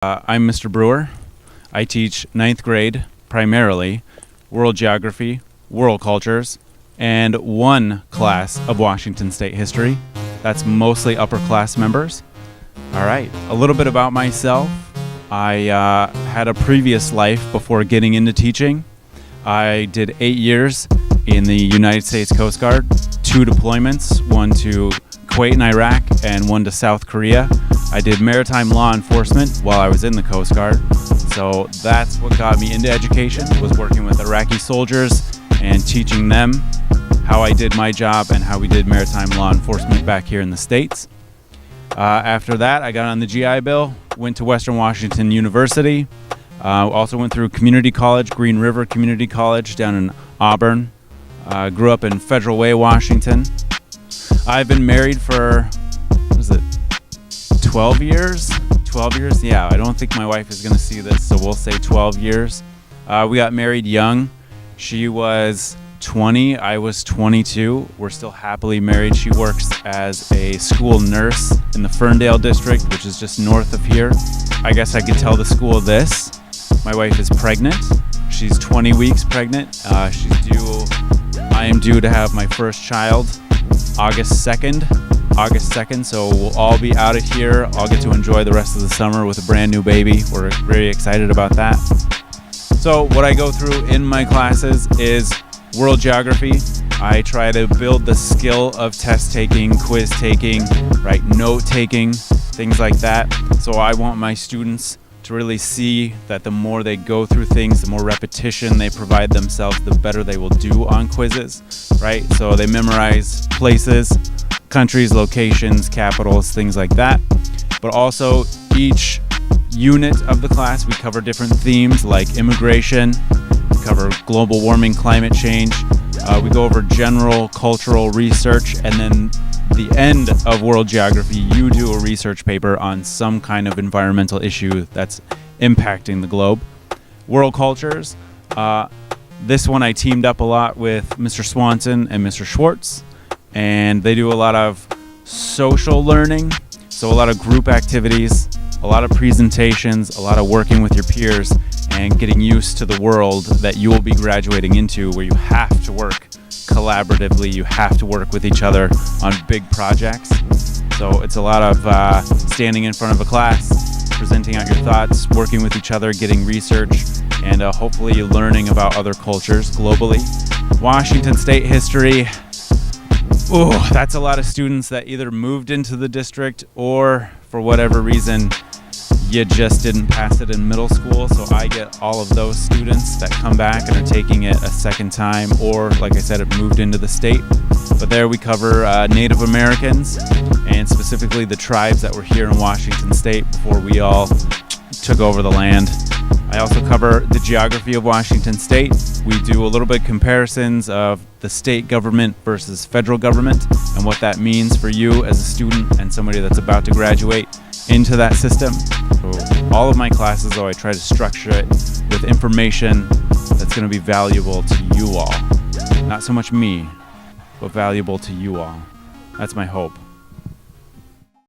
I'm Mr. Brewer. I teach 9th grade, primarily, world geography, world cultures, and one class of Washington State history. That's mostly upper class members. All right, a little bit about myself. I had a previous life before getting into teaching. I did 8 years in the United States Coast Guard, 2 deployments, one to Kuwait and Iraq and one to South Korea. I did maritime law enforcement while I was in the Coast Guard. So that's what got me into education, was working with Iraqi soldiers and teaching them how I did my job and how we did maritime law enforcement back here in the States. After that, I got on the GI Bill, went to Western Washington University, also went through community college, Green River Community College down in Auburn. Grew up in Federal Way, Washington. I've been married for, 12 years? 12 years? Yeah, I don't think my wife is going to see this, so we'll say 12 years. We got married young. She was 20, I was 22. We're still happily married. She works as a school nurse in the Ferndale district, which is just north of here. I guess I could tell the school this. My wife is pregnant. She's 20 weeks pregnant. I am due to have my first child August 2nd, so we'll all be out of here. I'll get to enjoy the rest of the summer with a brand new baby. We're very excited about that. So what I go through in my classes is world geography. I try to build the skill of test taking, quiz taking, right, note taking, things like that. So I want my students to really see that the more they go through things, the more repetition they provide themselves, the better they will do on quizzes, right? So they memorize places, countries, locations, capitals, things like that. But also each unit of the class, we cover different themes like immigration, we cover global warming, climate change, we go over general cultural research, and then the end of world geography, you do a research paper on some kind of environmental issue that's impacting the globe. World cultures, this one I teamed up a lot with Mr. Swanson and Mr. Schwartz, and they do a lot of social learning, so a lot of group activities, a lot of presentations, a lot of working with your peers and getting used to the world that you will be graduating into, where you have to work collaboratively, you have to work with each other on big projects. So it's a lot of standing in front of a class, presenting out your thoughts, working with each other, getting research, and hopefully learning about other cultures globally. Washington State history, that's a lot of students that either moved into the district or for whatever reason you just didn't pass it in middle school. So I get all of those students that come back and are taking it a second time, or like I said, have moved into the state. But there we cover Native Americans and specifically the tribes that were here in Washington State before we all took over the land. I also cover the geography of Washington State. We do a little bit of comparisons of the state government versus federal government and what that means for you as a student and somebody that's about to graduate into that system. So all of my classes, though, I try to structure it with information that's going to be valuable to you all. Not so much me, but valuable to you all. That's my hope.